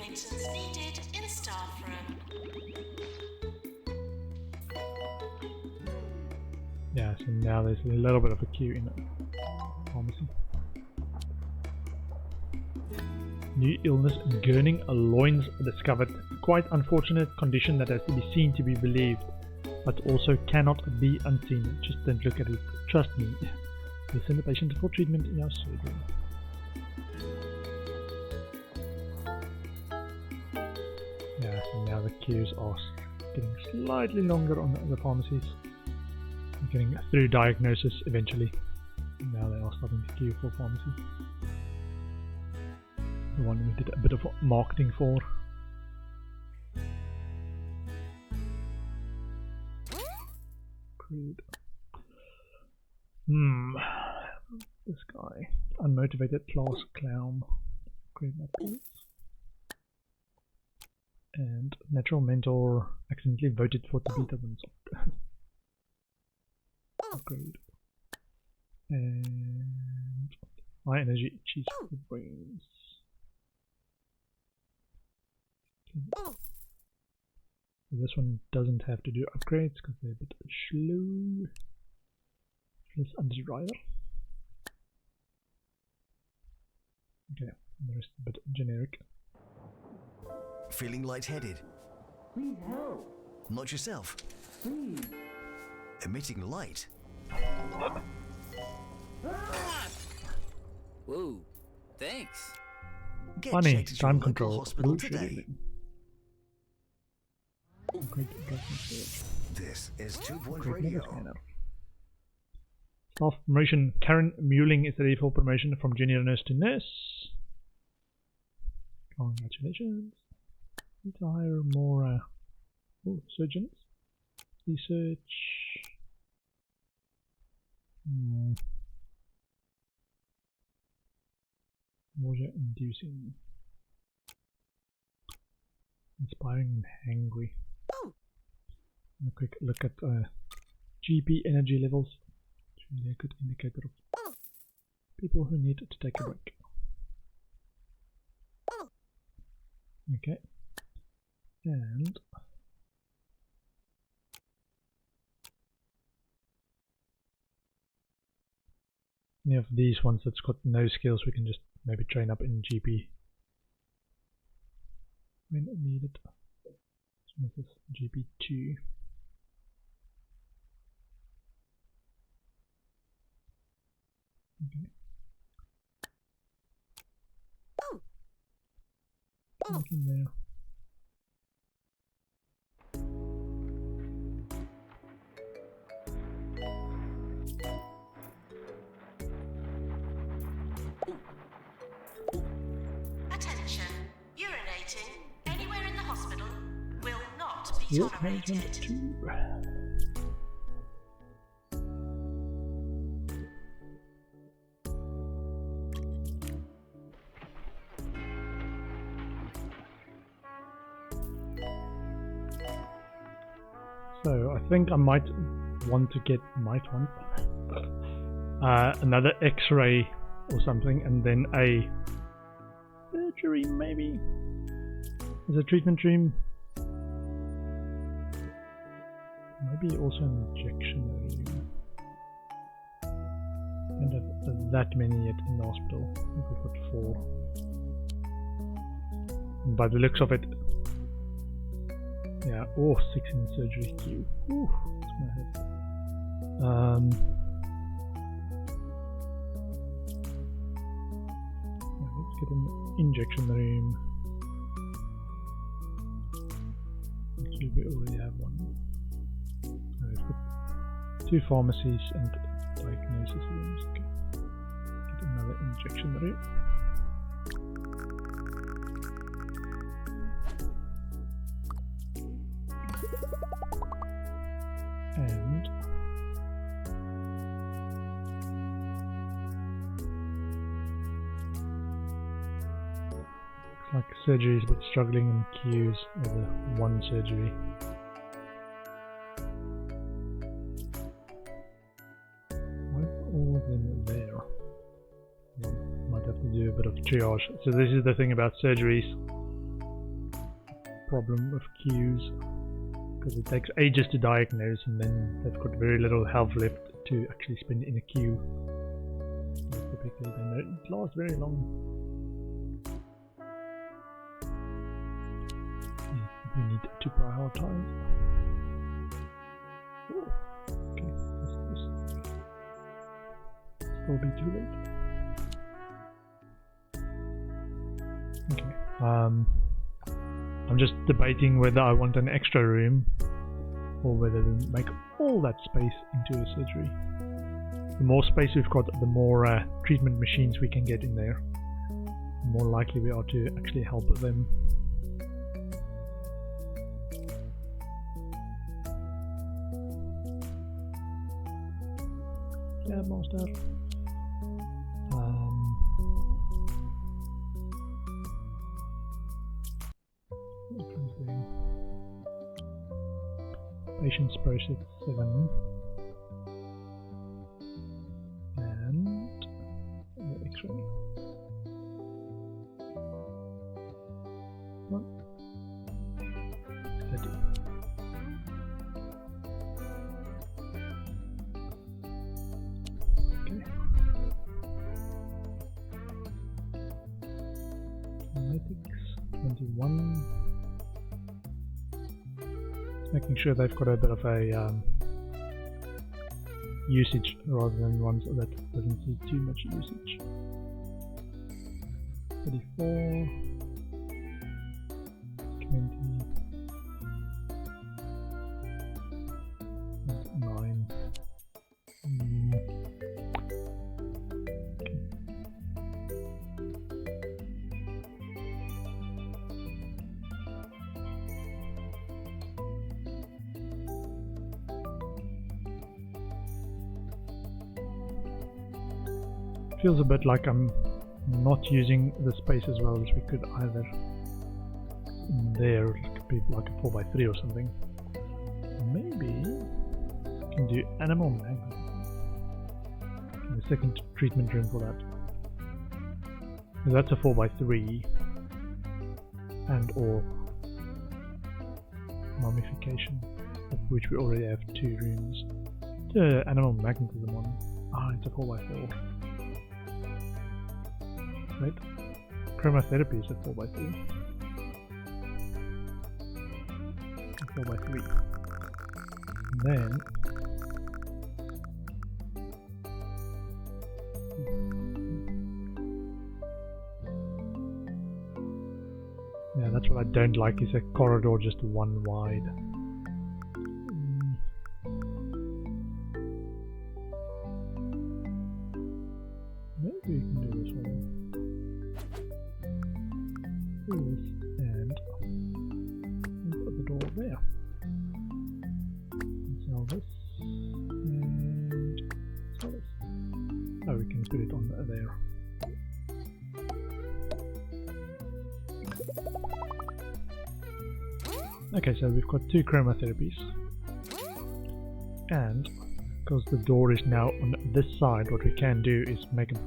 maintenance needed in staff room. Yeah, so now there's a little bit of a queue in the pharmacy. New illness, gurning loins discovered. Quite unfortunate condition that has to be seen to be believed, but also cannot be unseen. Just don't look at it. Trust me. We'll send the patient for treatment in our surgery. Yeah, so now the queues are getting slightly longer on the pharmacies. Getting through diagnosis eventually. Now they are starting to queue for pharmacy. The one we did a bit of marketing for. Crude. This guy. Unmotivated class clown. Great methods. And natural mentor accidentally voted for the beta themselves. Upgrade. And high energy cheese for the brains. This one doesn't have to do upgrades because they're a bit slow. Let's undo driver. Okay, the rest is a bit generic. Feeling lightheaded? Please help. Not yourself. Please. Emitting light? Whoa, thanks. Get Funny, checked at your time local control. hospital Bullshit. today. Great research. This is 2 Point Great Radio. mega scanner. Staff promotion. Karen Muling is ready for promotion from junior nurse to nurse. Congratulations. Need to hire more surgeons. Research. Nausea inducing. Inspiring and hangry. A quick look at GP energy levels. It's really a good indicator of people who need to take a break. Okay. And any of these ones that's got no skills we can just maybe train up in GP when needed. So this is GP2. Okay. Look in there. Attention, urinating anywhere in the hospital will not be Yep, tolerated. 2. So I think I might want another X-ray or something, and then a surgery maybe. As a treatment room. Maybe also an injection room. Don't have that many yet in the hospital. I think we've got 4. And by the looks of it, yeah, 6 in surgery queue. Ooh, that's my head. Yeah, let's get an injection room. Actually, we already have one. We've got 2 pharmacies and diagnosis rooms. Okay. Get another injection room. And looks like surgery is a bit struggling in queues over one surgery. Why are all of them there? Might have to do a bit of triage. So this is the thing about surgeries. problem with queues, because it takes ages to diagnose and then they've got very little health left to actually spend in a queue. Typically they don't last very long. We need to prioritize. Oh, okay, this still be too late. Okay, I'm just debating whether I want an extra room or whether we make all that space into a surgery. The more space we've got, the more treatment machines we can get in there. The more likely we are to actually help them. Yeah, monster. Patients process 7 and the X-ray. 1 30. Okay. Genetics 21. Making sure they've got a bit of a usage rather than ones that doesn't see too much usage. 34, 20, 9. Okay. Feels a bit like I'm not using the space as well as we could either. In there, it could be like a 4x3 or something. Maybe I can do animal magnet. The second treatment room for that. So that's a 4x3 and or mummification, of which we already have 2 rooms. The animal magnetism one. Ah, it's a 4x4. Right. Chromotherapy is a 4x3. 4x3. And then yeah, that's what I don't like, is a corridor just 1 wide. Maybe we can do this one. And we've got the door there. Sell this and sell this. Oh, we can put it on there. Okay, so we've got 2 chromotherapies, and because the door is now on this side, what we can do is make a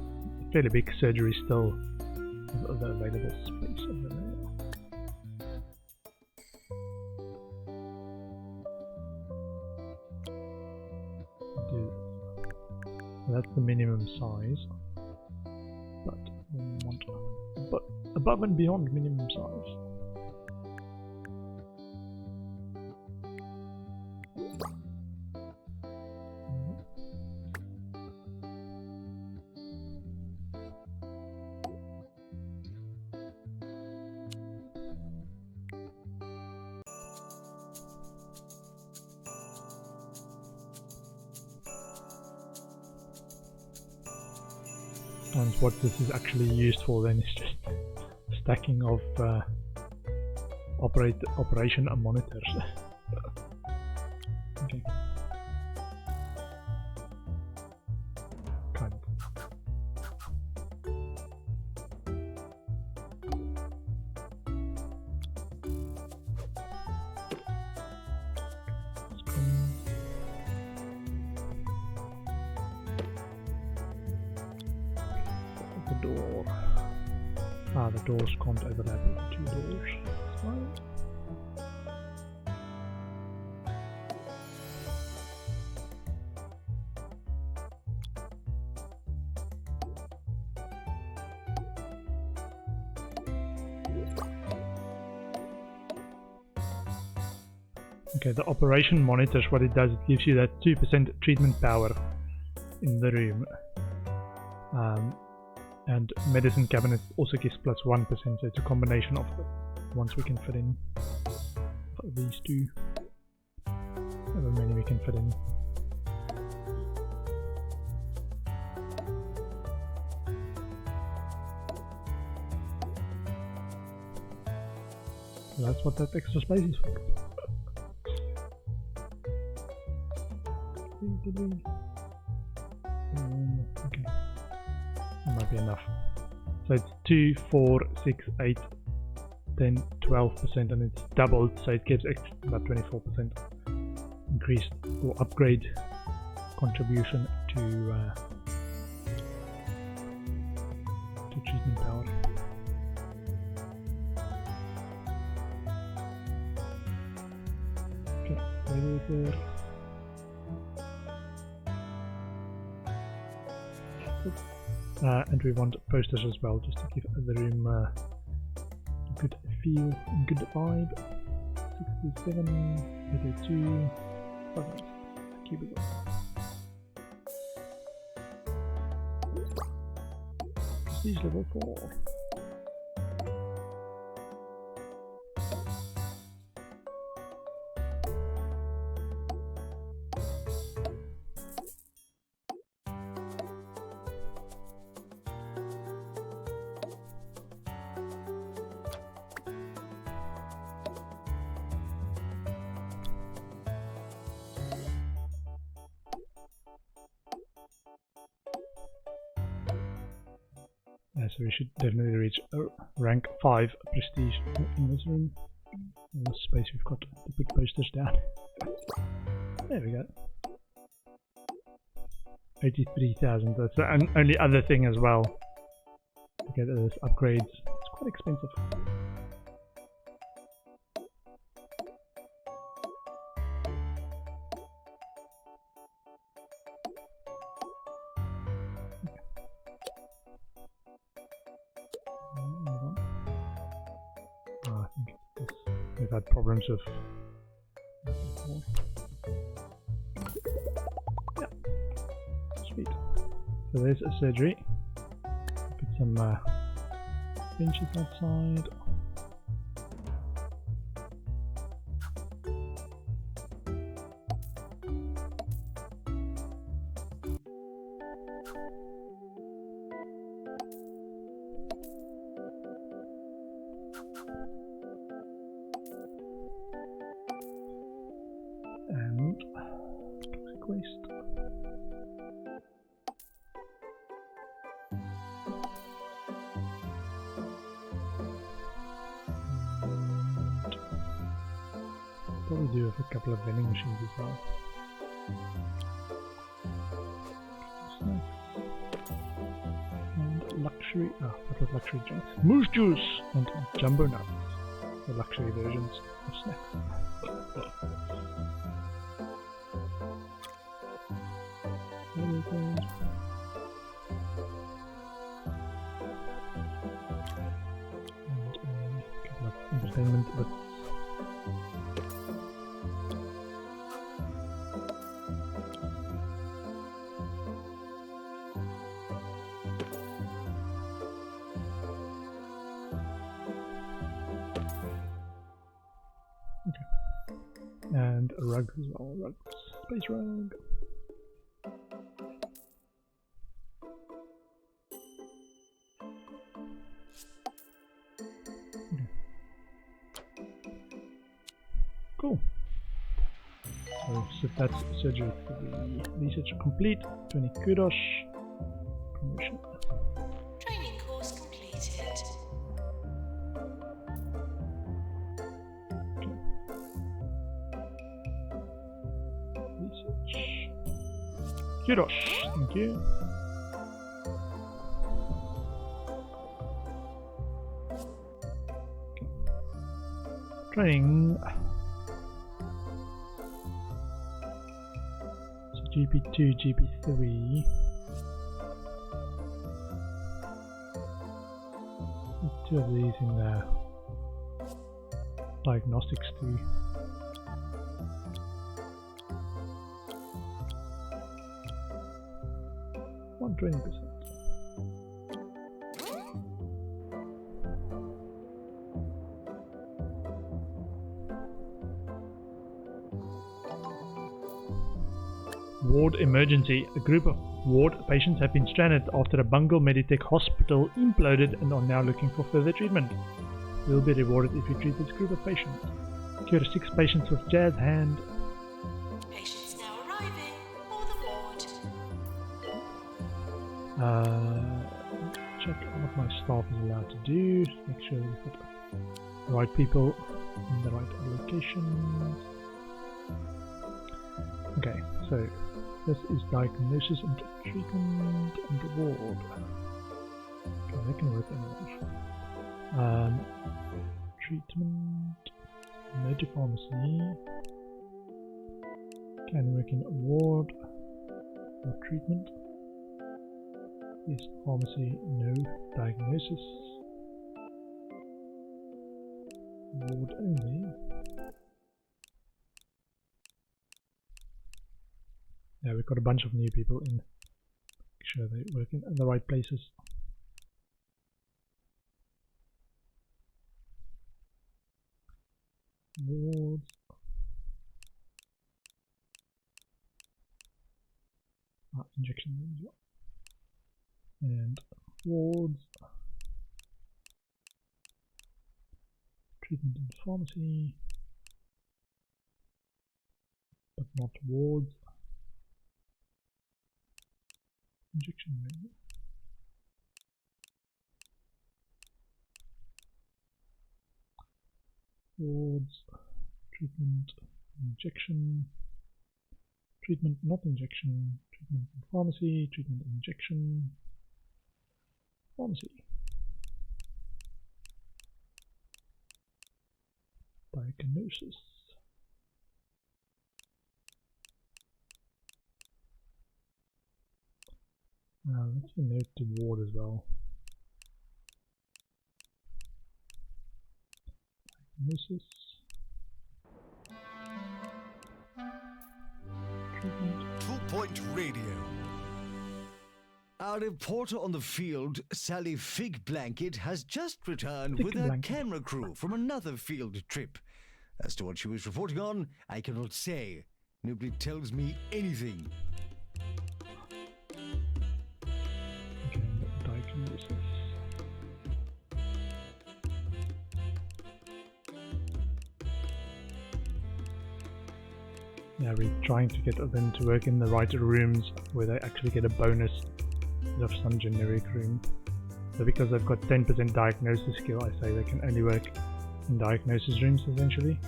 fairly big surgery still with the available space over there. So that's the minimum size, but we want above and beyond minimum size. And what this is actually used for then is just stacking of operation monitors. Okay. Kind of. The door. Ah, the doors can't overlap with the 2 doors. That's fine. Okay, the operation monitors. What it does, it gives you that 2% treatment power in the room. And medicine cabinet also gives plus 1%, so it's a combination of the ones we can fit in. These two. However many we can fit in. So that's what that extra space is for. Okay. That might be enough. So it's 2, 4, 6, 8, 10, 12%, and it's doubled, so it gives about 24% increased or upgrade contribution to treatment power. Okay, radiator. And we want posters as well, just to give the room a good feel and good vibe. 67, 82, okay, keep it going. Prestige level 4. Yeah, so we should definitely reach rank 5 prestige in this room. All the space we've got to put posters down. There we go. 83,000. That's the only other thing as well. To get those upgrades. It's quite expensive. I think we've had problems with. Yeah, sweet. So there's a surgery. Put some benches outside. And toxic waste. And probably do have a couple of vending machines as well. Snacks. And luxury, what was luxury drinks? Moose juice and jumbo nuts. The luxury versions of snacks. And a couple of entertainment bits. Okay. And a rug as well. Rugs. Space rug. Cool. So that's surgery for the research complete. 20 kudos. Promotion. Training course completed. Okay. Research. Kudos. Thank you. Okay. Training. GP2, GP3. Two of these in diagnostics too. 20%. Ward emergency. A group of ward patients have been stranded after a Bungle Meditech hospital imploded and are now looking for further treatment. You will be rewarded if you treat this group of patients. Cure 6 patients with jazz hand. Patients now arriving for the ward. Check what my staff is allowed to do. Make sure we've got the right people in the right locations. Okay, so this is diagnosis and treatment and ward. Okay, they can work anywhere. Treatment, no to pharmacy. Can work in ward or treatment. Is pharmacy, no. Diagnosis. Ward only. Yeah, we've got a bunch of new people in. Make sure they work in the right places. Wards. Injection there as well. And wards. Treatment and pharmacy. But not wards. Injection room. Wards, treatment, injection, treatment, not injection, treatment and pharmacy, treatment, injection, pharmacy. Diagnosis. Let's note to ward as well. Diagnosis. Treatment. 2-point radio. Our reporter on the field, Sally Fig Blanket, has just returned Fig with her Blanket. camera crew from another field trip. As to what she was reporting on, I cannot say. Nobody tells me anything. Okay, diagnosis. Yeah, we're trying to get them to work in the right rooms where they actually get a bonus of some generic room. So because they've got 10% diagnosis skill, I say they can only work in diagnosis rooms essentially.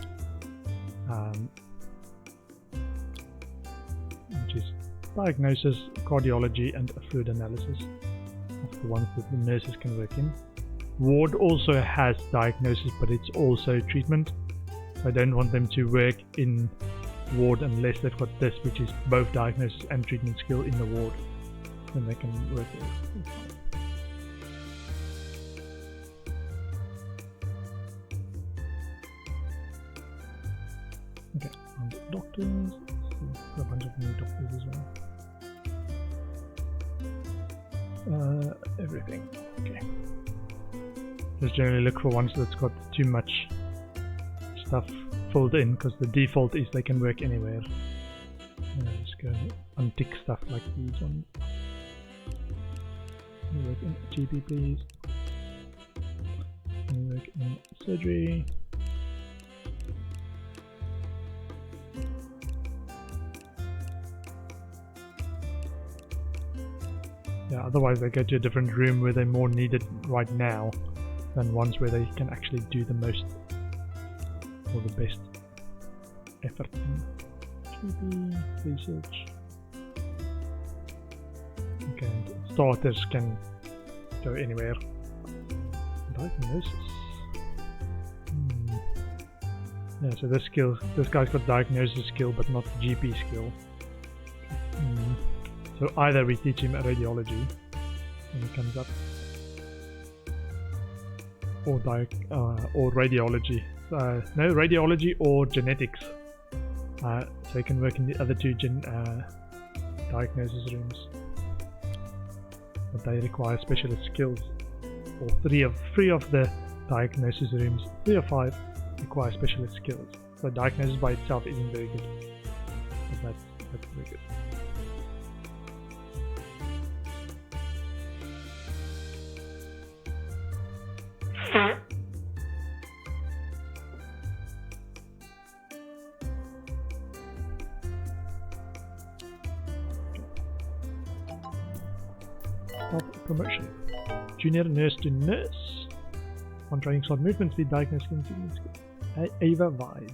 Which is diagnosis, cardiology and fluid analysis. That's the ones that the nurses can work in. Ward also has diagnosis, but it's also treatment. So I don't want them to work in ward unless they've got this, which is both diagnosis and treatment skill in the ward. Then they can work there. Okay, and doctors. A bunch of new doctors as well. Everything. Okay. Just generally look for ones that's got too much stuff filled in, because the default is they can work anywhere. Just go untick stuff like these ones. Work in GP, please. Work in surgery. Yeah, otherwise they go to a different room where they're more needed right now than ones where they can actually do the most or the best effort in. GP, research. Okay, and starters can go anywhere. Diagnosis. Yeah, so this guy's got diagnosis skill but not GP skill. So either we teach him radiology when he comes up, or radiology. No, radiology or genetics. So he can work in the other two diagnosis rooms. but they require specialist skills. Or three of the diagnosis rooms, 3 of 5 require specialist skills. So diagnosis by itself isn't very good, but that's very good. Stop promotion. Junior nurse to nurse. On training slot movement speed, diagnosis Ava vibe.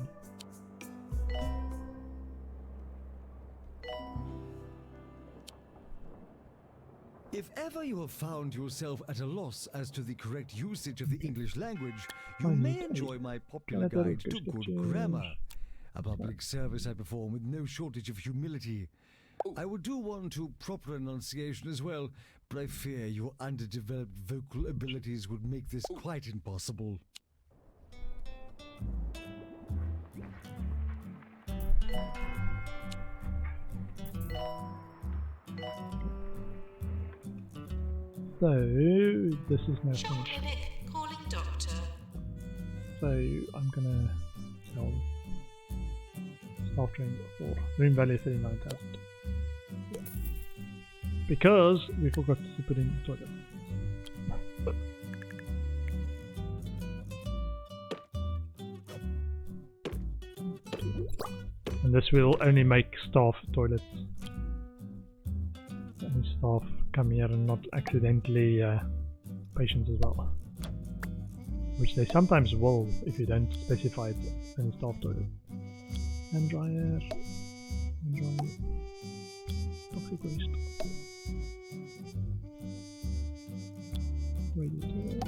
If ever you have found yourself at a loss as to the correct usage of the English language, you may enjoy my popular guide to good grammar. A public service I perform with no shortage of humility. I would do one to proper enunciation as well, but I fear your underdeveloped vocal abilities would make this quite impossible. So this is now Shop finished. clinic calling doctor. So I'm gonna sell staff trains for room value 39,000. Because we forgot to put in toilet. And this will only make staff toilets. And staff come here and not accidentally patients as well. Which they sometimes will if you don't specify it in staff toilet. Hand dryer. Toxic waste. Radiator.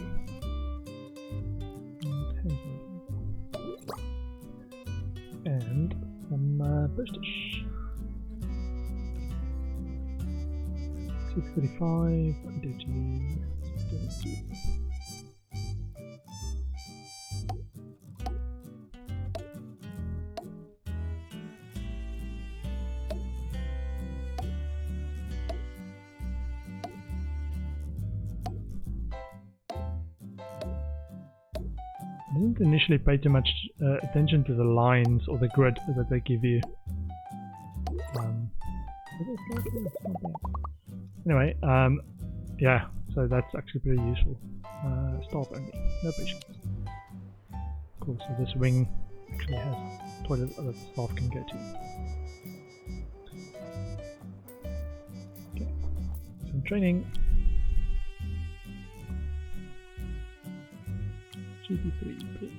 And some postage. 635, 632. I didn't initially pay too much attention to the lines or the grid that they give you. Anyway, yeah, so that's actually pretty useful. Staff only, no patients. Cool, so this wing actually has toilets that staff can go to. Okay, some training. GP3, please.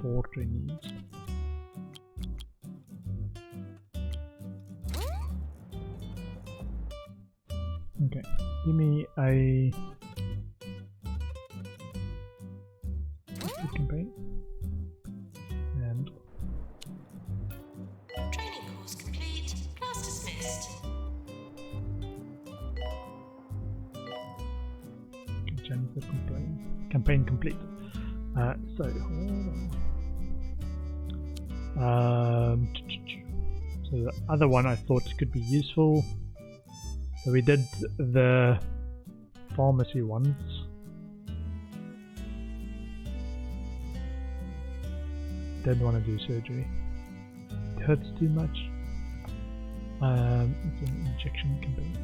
4 trainees. Okay, give me a campaign and Training course complete. Class dismissed. janitor campaign complete. So so the other one I thought could be useful. So we did the pharmacy ones. Didn't want to do surgery. It hurts too much. It's an injection campaign.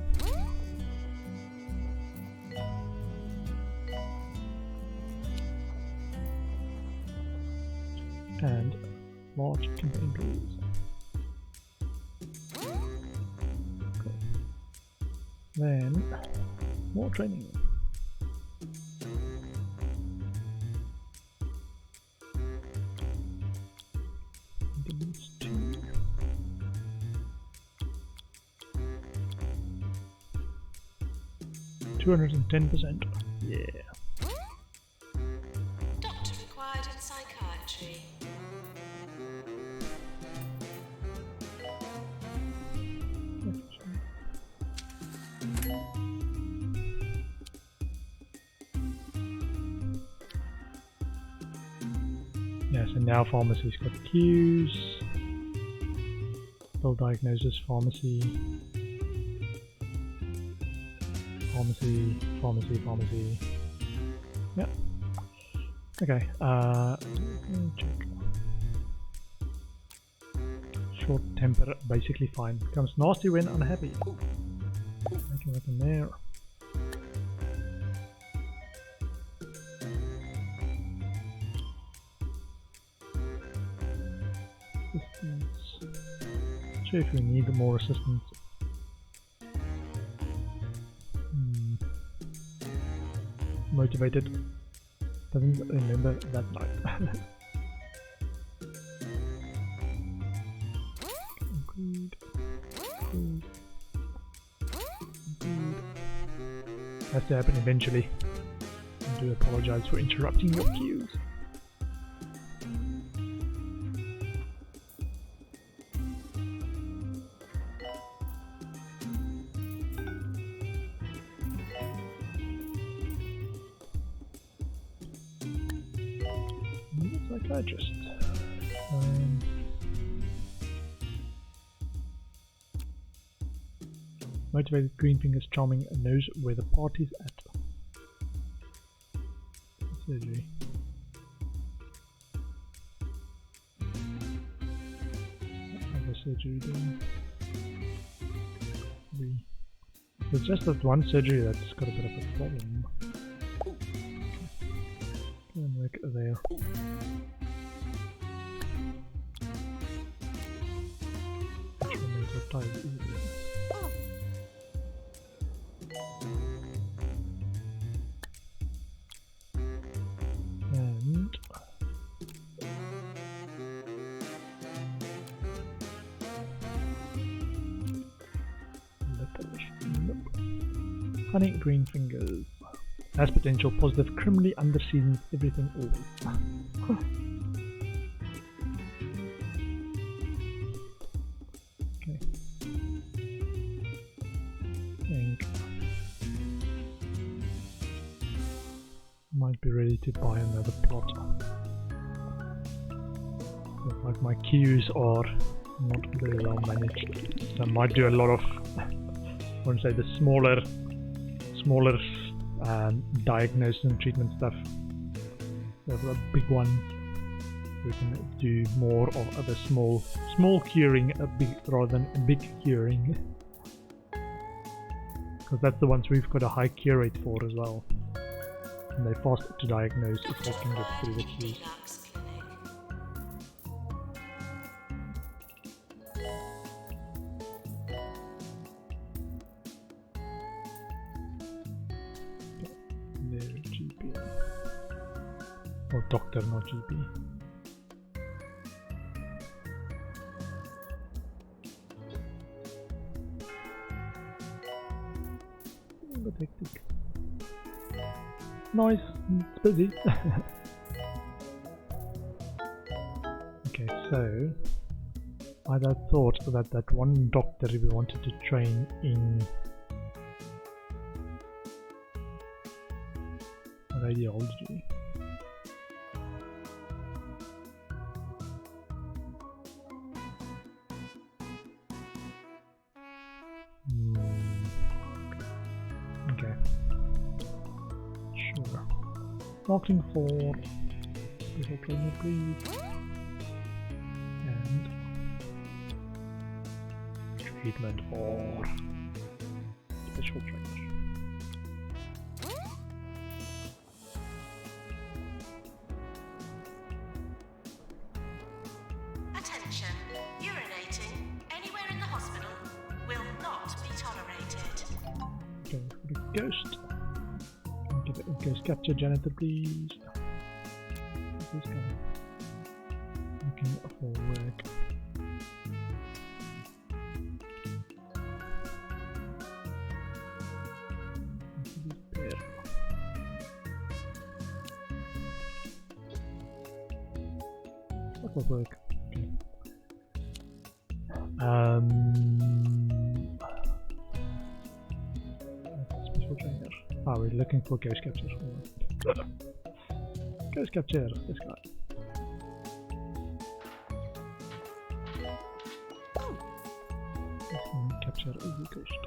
And large campaign please. Then more training. These 2. %210%. Yeah. Doctor required in psychiatry. Yeah, so now pharmacy's got queues. Full diagnosis pharmacy. Pharmacy, pharmacy, pharmacy. Yeah. Okay, let me check. Short temper, basically fine. Becomes nasty when unhappy. Making that in there. Assistance. Sure if we need more assistance. Motivated. Doesn't remember that night. Good. Good. Good. Has to happen eventually. I do apologize for interrupting your cues. Psychiatrist. Motivated green fingers charming knows where the party's at. Surgery. Other surgery doing. It's just that one surgery that's got a bit of a problem. Go and work there. And nope. Honey green fingers has potential positive criminally underseasons everything always. Okay. Might be ready to buy another plot. Looks like my queues are not very well managed. So I might do a lot of, I wouldn't say the smaller diagnosis and treatment stuff. The big ones we can do more of other small curing, rather than a big curing. Because that's the ones we've got a high cure rate for as well. And they're fast to diagnose if they can get through the queues. Their GP. Or doctor, not GP. But hectic. Nice, it's busy. Okay, so I had thought that one doctor we wanted to train in radiology. Okay. Sure. Marketing for special trainer, please. And treatment for special trainer. Attention. Urinating anywhere in the hospital will not be tolerated. Okay, for the ghost. Give it a ghost capture janitor, please. This guy. Looking for work. What will work? Okay. Special trainer. Ah, we're looking for ghost capture. Ghost capture, this guy. This one capture is a ghost.